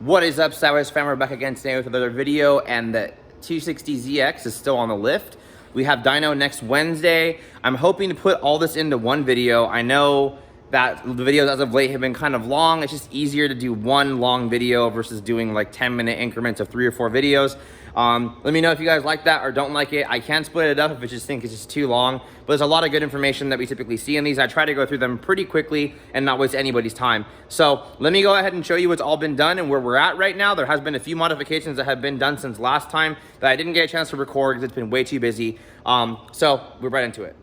What is up, Sideways fam? We're back again today with another video, and the 260ZX is still on the lift. We have dyno next Wednesday. I'm hoping to put all this into one video. I know that the videos as of late have been kind of long. It's just easier to do one long video versus doing like 10-minute increments of 3 or 4 videos. Let me know if you guys like that or don't like it. I can split it up if you just think it's just too long, but there's a lot of good information that we typically see in these. I try to go through them pretty quickly and not waste anybody's time. So let me go ahead and show you what's all been done and where we're at right now. There has been a few modifications that have been done since last time that I didn't get a chance to record because it's been way too busy. So we're right into it.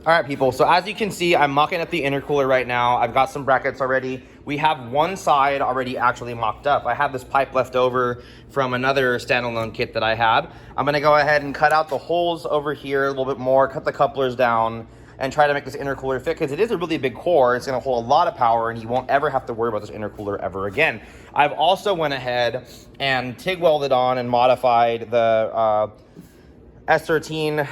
All right, people, so as you can see, I'm mocking up the intercooler right now. I've got some brackets already. We have one side already actually mocked up. I have this pipe left over from another standalone kit that I had. I'm gonna go ahead and cut out the holes over here a little bit more, cut the couplers down, and try to make this intercooler fit, because it is a really big core. It's gonna hold a lot of power, and you won't ever have to worry about this intercooler ever again. I've also went ahead and TIG welded on and modified the S30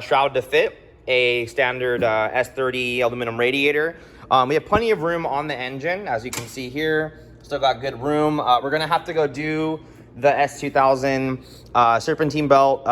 shroud to fit a standard S30 aluminum radiator. We have plenty of room on the engine, as you can see here. Still got good room. We're gonna have to go do the S2000 serpentine belt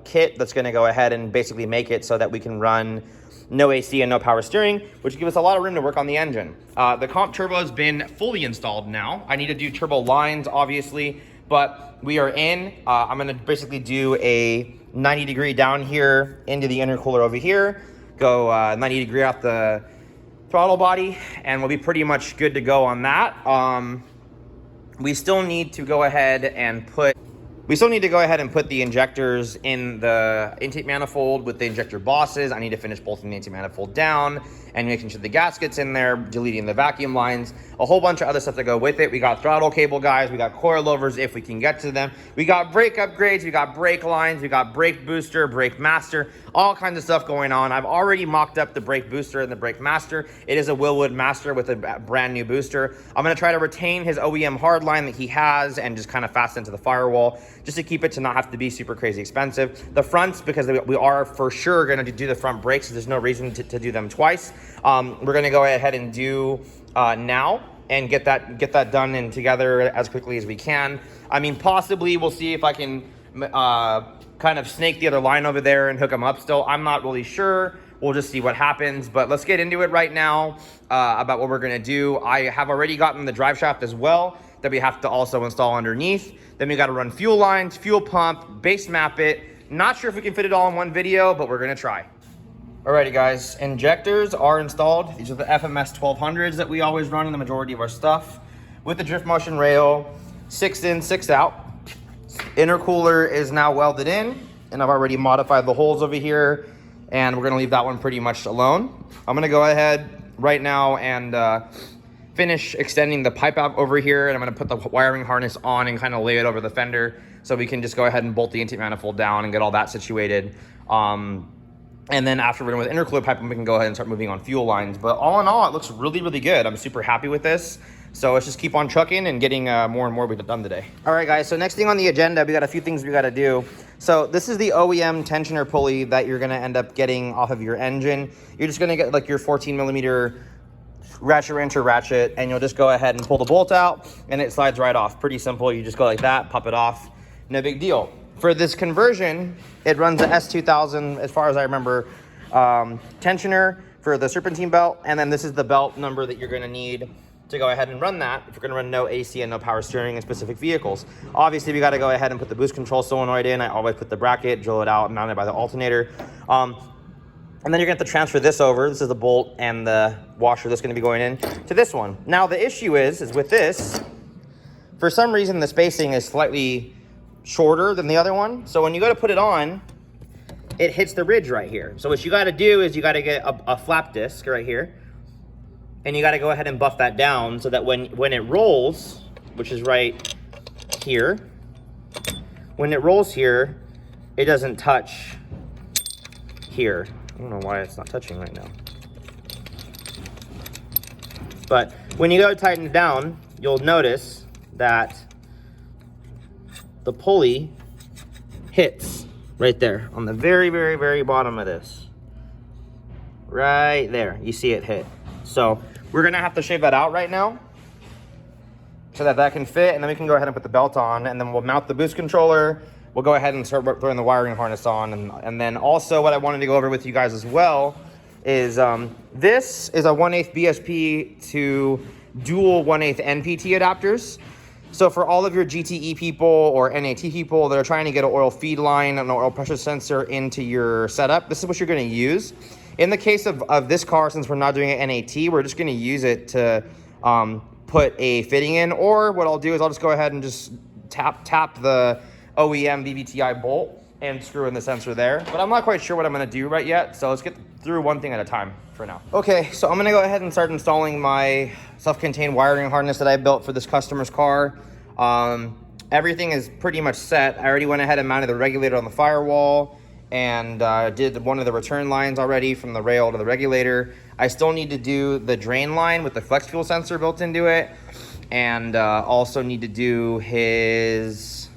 kit that's gonna go ahead and basically make it so that we can run no AC and no power steering, which gives us a lot of room to work on the engine. The comp turbo has been fully installed now. I need to do turbo lines, obviously, but we are in. I'm gonna basically do a 90-degree down here into the intercooler over here, go 90-degree off the throttle body, and we'll be pretty much good to go on that. We still need to go ahead and put the injectors in the intake manifold with the injector bosses. I need to finish bolting the intake manifold down and making sure the gasket's in there, deleting the vacuum lines, a whole bunch of other stuff to go with it. We got throttle cable guys, we got coilovers if we can get to them. We got brake upgrades, we got brake lines, we got brake booster, brake master, all kinds of stuff going on. I've already mocked up the brake booster and the brake master. It is a Wilwood Master with a brand new booster. I'm gonna try to retain his OEM hardline that he has and just kind of fasten to the firewall, just to keep it to not have to be super crazy expensive. The fronts, because we are for sure gonna do the front brakes, so there's no reason to do them twice. We're gonna go ahead and do now and get that done and together as quickly as we can. I mean, possibly we'll see if I can kind of snake the other line over there and hook them up still. I'm not really sure. We'll just see what happens, but let's get into it right now about what we're gonna do. I have already gotten the drive shaft as well that we have to also install underneath. Then we gotta run fuel lines, fuel pump, base map it. Not sure if we can fit it all in one video, but we're gonna try. Alrighty guys, injectors are installed. These are the FMS 1200s that we always run in the majority of our stuff. With the drift motion rail, 6 in, 6 out. Intercooler is now welded in, and I've already modified the holes over here, and we're gonna leave that one pretty much alone. I'm gonna go ahead right now and finish extending the pipe out over here, and I'm gonna put the wiring harness on and kind of lay it over the fender so we can just go ahead and bolt the intake manifold down and get all that situated. And then after we're done with intercooler piping, we can go ahead and start moving on fuel lines. But all in all, it looks really, really good. I'm super happy with this. So let's just keep on trucking and getting more and more we've done today. All right, guys, so next thing on the agenda, we got a few things we gotta do. So this is the OEM tensioner pulley that you're gonna end up getting off of your engine. You're just gonna get like your 14mm ratchet wrench or ratchet, and you'll just go ahead and pull the bolt out, and it slides right off. Pretty simple. You just go like that, pop it off, no big deal. For this conversion, it runs the S2000, as far as I remember, tensioner for the serpentine belt, and then this is the belt number that you're gonna need to go ahead and run that if you're gonna run no AC and no power steering in specific vehicles. Obviously, we gotta go ahead and put the boost control solenoid in. I always put the bracket, drill it out, mount it by the alternator. And then you're gonna have to transfer this over. This is the bolt and the washer that's gonna be going in to this one. Now, the issue is with this, for some reason, the spacing is slightly shorter than the other one. So when you go to put it on, it hits the ridge right here. So what you gotta do is you gotta get a flap disc right here, and you gotta go ahead and buff that down so that when it rolls, which is right here, when it rolls here, it doesn't touch here. I don't know why it's not touching right now. But when you go to tighten it down, you'll notice that the pulley hits right there on the very, very, very bottom of this. Right there, you see it hit. So we're gonna have to shave that out right now. so that that can fit, and then we can go ahead and put the belt on, and then we'll mount the boost controller. We'll go ahead and start throwing the wiring harness on, and then also what I wanted to go over with you guys as well is this is a 1/8 BSP to dual 1/8 NPT adapters. So for all of your GTE people or NAT people that are trying to get an oil feed line and an oil pressure sensor into your setup, this is what you're going to use. In the case of this car, since we're not doing an NAT, we're just going to use it to put a fitting in, or what I'll do is I'll just go ahead and just tap the OEM VVTi bolt and screw in the sensor there. But I'm not quite sure what I'm going to do right yet, so let's get through one thing at a time for now. Okay, so I'm going to go ahead and start installing my self-contained wiring harness that I built for this customer's car. Everything is pretty much set. I already went ahead and mounted the regulator on the firewall, and did one of the return lines already from the rail to the regulator. I still need to do the drain line with the flex fuel sensor built into it, and also need to do his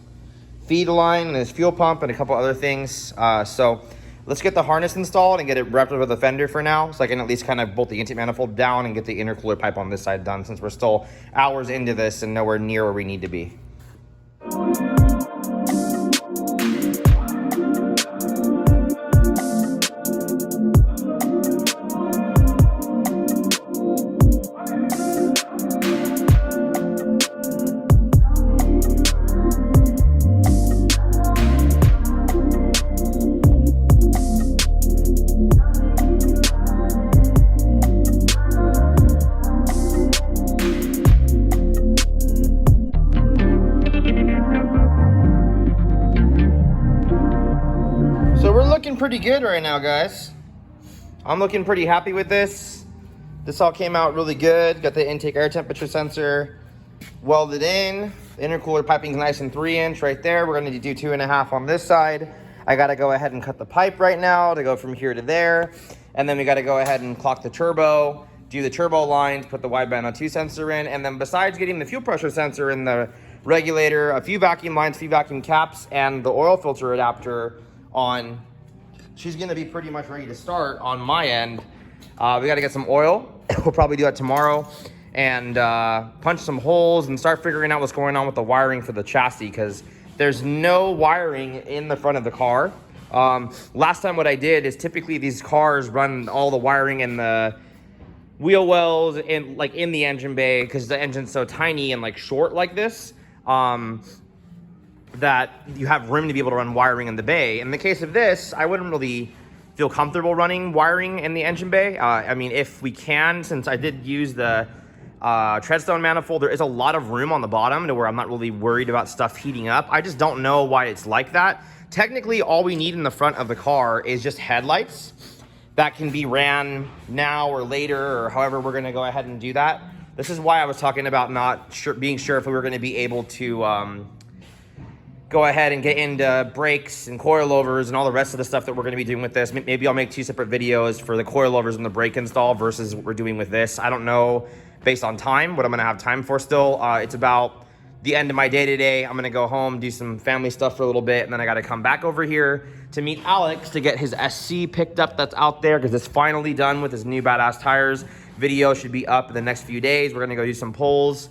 feed line and his fuel pump and a couple other things. So let's get the harness installed and get it wrapped with the fender for now, so I can at least kind of bolt the intake manifold down and get the intercooler pipe on this side done, since we're still hours into this and nowhere near where we need to be. Pretty good right now, guys. I'm looking pretty happy with this. This all came out really good. Got the intake air temperature sensor welded in. The intercooler piping's nice and 3-inch right there. We're going to do 2.5 on this side. I got to go ahead and cut the pipe right now to go from here to there, and then we got to go ahead and clock the turbo, do the turbo lines, put the wideband O2 sensor in, and then besides getting the fuel pressure sensor in the regulator, a few vacuum lines, few vacuum caps, and the oil filter adapter on, she's going to be pretty much ready to start on my end. We got to get some oil. We'll probably do that tomorrow, and punch some holes and start figuring out what's going on with the wiring for the chassis, because there's no wiring in the front of the car. Last time what I did is, typically these cars run all the wiring in the wheel wells in the engine bay, because the engine's so tiny and like short like this, that you have room to be able to run wiring in the bay. In the case of this, I wouldn't really feel comfortable running wiring in the engine bay. I mean, if we can, since I did use the treadstone manifold, there is a lot of room on the bottom to where I'm not really worried about stuff heating up. I just don't know why it's like that. Technically, all we need in the front of the car is just headlights that can be ran now or later, or however we're gonna go ahead and do that. This is why I was talking about being sure if we were gonna be able to go ahead and get into brakes and coilovers and all the rest of the stuff that we're going to be doing with this. Maybe I'll make 2 separate videos for the coilovers and the brake install versus what we're doing with this. I don't know, based on time, what I'm going to have time for still. It's about the end of my day today. I'm going to go home, do some family stuff for a little bit, and then I got to come back over here to meet Alex to get his SC picked up that's out there, because it's finally done with his new badass tires. Video should be up in the next few days. We're going to go do some pulls,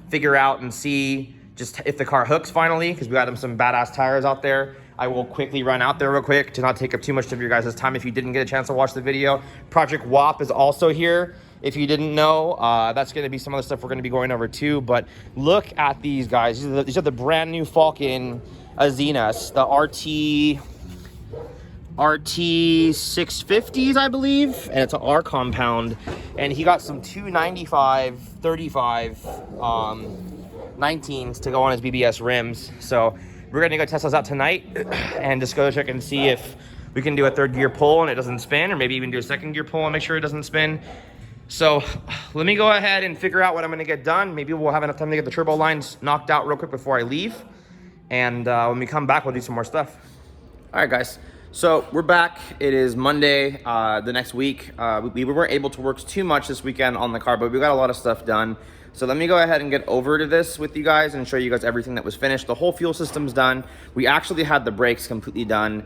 figure out and see just if the car hooks finally, because we got him some badass tires out there. I will quickly run out there real quick to not take up too much of your guys' time if you didn't get a chance to watch the video. Project WAP is also here. If you didn't know, that's going to be some other stuff we're going to be going over too. But look at these guys. These are the brand new Falcon Azenas, the RT 650s, I believe, and it's an R compound. And he got some 295 35 19s to go on his BBS rims. So we're gonna go test those out tonight and just go check and see if we can do a 3rd gear pull and it doesn't spin, or maybe even do a 2nd gear pull and make sure it doesn't spin. So let me go ahead and figure out what I'm gonna get done. Maybe we'll have enough time to get the turbo lines knocked out real quick before I leave. And when we come back, we'll do some more stuff. All right, guys. So we're back. It is Monday, the next week. We weren't able to work too much this weekend on the car, but we got a lot of stuff done. So let me go ahead and get over to this with you guys and show you guys everything that was finished. The whole fuel system's done. We actually had the brakes completely done.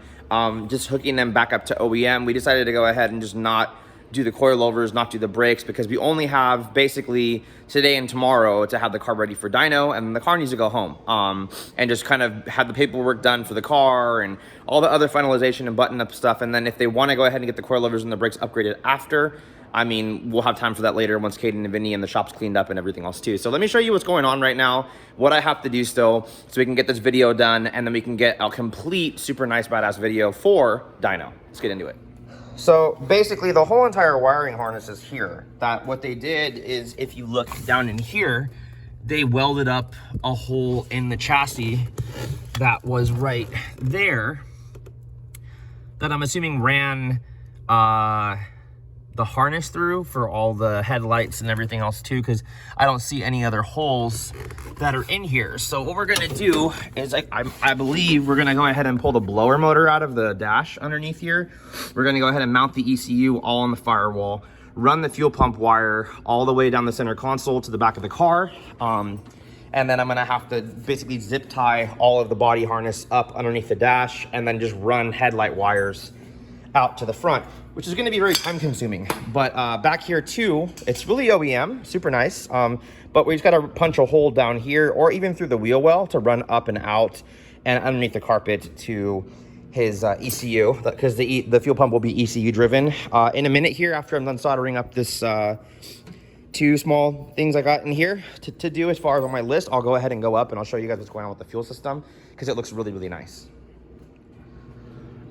Just hooking them back up to OEM. We decided to go ahead and just not do the coilovers, not do the brakes, because we only have basically today and tomorrow to have the car ready for dyno, and the car needs to go home and just kind of have the paperwork done for the car and all the other finalization and button up stuff. And then if they want to go ahead and get the coilovers and the brakes upgraded after, I mean, we'll have time for that later once Caden and Vinny and the shop's cleaned up and everything else too. So let me show you what's going on right now, what I have to do still, so we can get this video done, and then we can get a complete, super nice, badass video for dyno. Let's get into it. So basically the whole entire wiring harness is here. That what they did is, if you look down in here, they welded up a hole in the chassis that was right there, that I'm assuming ran the harness through for all the headlights and everything else too, because I don't see any other holes that are in here. So what we're gonna do is I believe we're gonna go ahead and pull the blower motor out of the dash underneath here. We're gonna go ahead and mount the ECU all on the firewall, run the fuel pump wire all the way down the center console to the back of the car. And then I'm gonna have to basically zip tie all of the body harness up underneath the dash, and then just run headlight wires out to the front, which is going to be very time consuming. But back here too, it's really OEM, super nice. But we just got to punch a hole down here, or even through the wheel well, to run up and out and underneath the carpet to his ECU, because the fuel pump will be ECU driven. In a minute here, after I'm done soldering up this two small things I got in here to do as far as on my list, I'll go ahead and go up and I'll show you guys what's going on with the fuel system, because it looks really, really nice.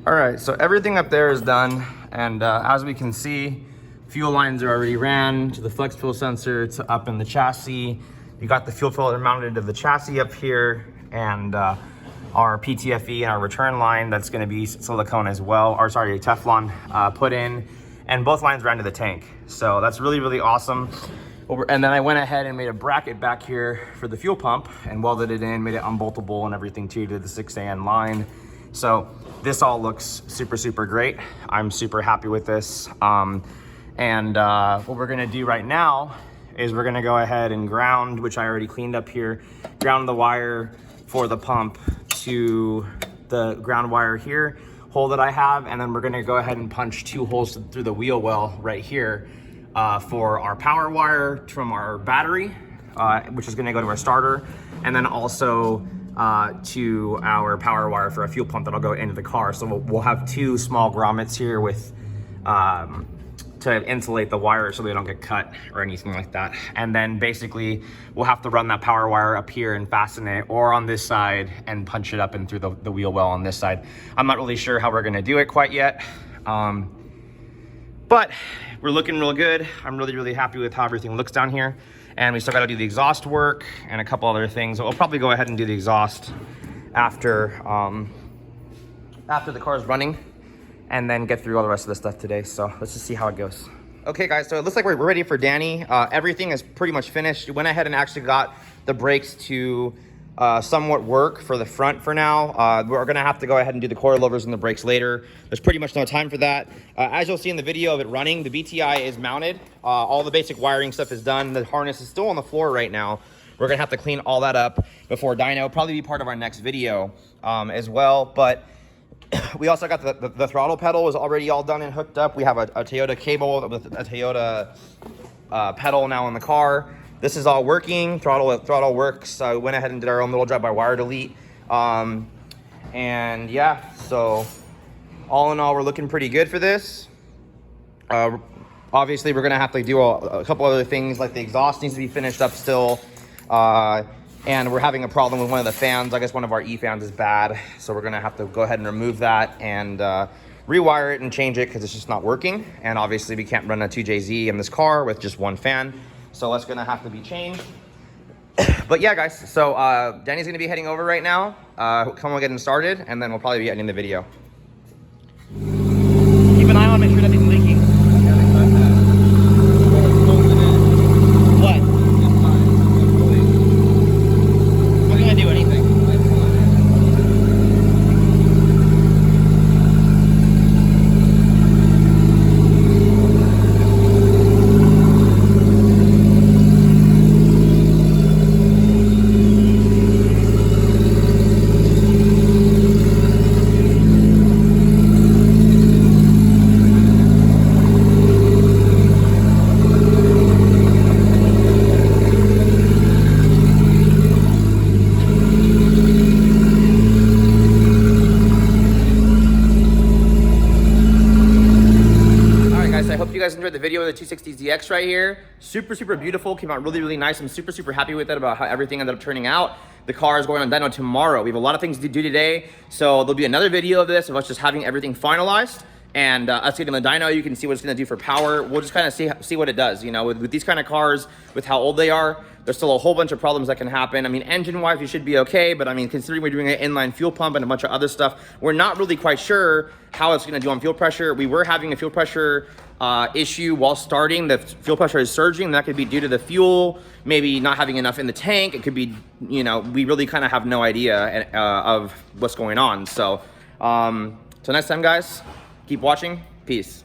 All right, so everything up there is done, and as we can see, fuel lines are already ran to the flex fuel sensor to up in the chassis. You got the fuel filter mounted to the chassis up here, and our PTFE and our return line that's going to be silicone as well, or sorry, Teflon put in, and both lines ran to the tank. So that's really, really awesome. And then I went ahead and made a bracket back here for the fuel pump and welded it in, made it unboltable and everything too to the 6AN line. So this all looks super, super great. I'm super happy with this. What we're gonna do right now is we're gonna go ahead and ground, which I already cleaned up here, ground the wire for the pump to the ground wire here, hole that I have, and then we're gonna go ahead and punch 2 holes through the wheel well right here for our power wire from our battery, which is gonna go to our starter, and then also to our power wire for a fuel pump that'll go into the car. So we'll have 2 small grommets here with to insulate the wire so they don't get cut or anything like that. And then basically we'll have to run that power wire up here and fasten it, or on this side and punch it up and through the wheel well on this side. I'm not really sure how we're gonna do it quite yet, but we're looking real good. I'm really, really happy with how everything looks down here. And we still got to do the exhaust work and a couple other things. So we'll probably go ahead and do the exhaust after the car is running, and then get through all the rest of the stuff today. So let's just see how it goes. Okay guys, so it looks like we're ready for Danny. Everything is pretty much finished. We went ahead and actually got the brakes to somewhat work for the front for now. We're gonna have to go ahead and do the coilovers and the brakes later. There's pretty much no time for that. As you'll see in the video of it running, the BTI is mounted. All the basic wiring stuff is done. The harness is still on the floor right now. We're gonna have to clean all that up before dyno. Probably be part of our next video as well. But we also got the throttle pedal is already all done and hooked up. We have a Toyota cable with a Toyota pedal now in the car. This is all working. Throttle works. We went ahead and did our own little drive-by-wire delete. And yeah, so all in all, we're looking pretty good for this. Obviously, we're gonna have to do a couple other things, like the exhaust needs to be finished up still. And we're having a problem with one of the fans. I guess one of our E fans is bad. So we're gonna have to go ahead and remove that and rewire it and change it, because it's just not working. And obviously we can't run a 2jz in this car with just one fan. So that's gonna have to be changed. But yeah, guys, so Danny's gonna be heading over right now. Come on, getting started, and then we'll probably be ending the video. Keep an eye on, make sure nothing's leaking. What? I'm gonna do anything. the video of the 260ZX right here. Super beautiful, came out really nice. I'm super happy with it about how everything ended up turning out. The car is going on dyno tomorrow. We have a lot of things to do today, so there'll be another video of this of us just having everything finalized and us getting the dyno. You can see what it's gonna do for power. We'll just kind of see what it does. You know, with these kind of cars, with how old they are, there's still a whole bunch of problems that can happen. I mean, engine-wise, you should be okay, but I mean, considering we're doing an inline fuel pump and a bunch of other stuff, we're not really quite sure how it's gonna do on fuel pressure. We were having a fuel pressure issue while starting. The fuel pressure is surging. That could be due to the fuel, maybe not having enough in the tank. It could be, you know, we really kind of have no idea of what's going on. So, so next time, guys, keep watching. Peace.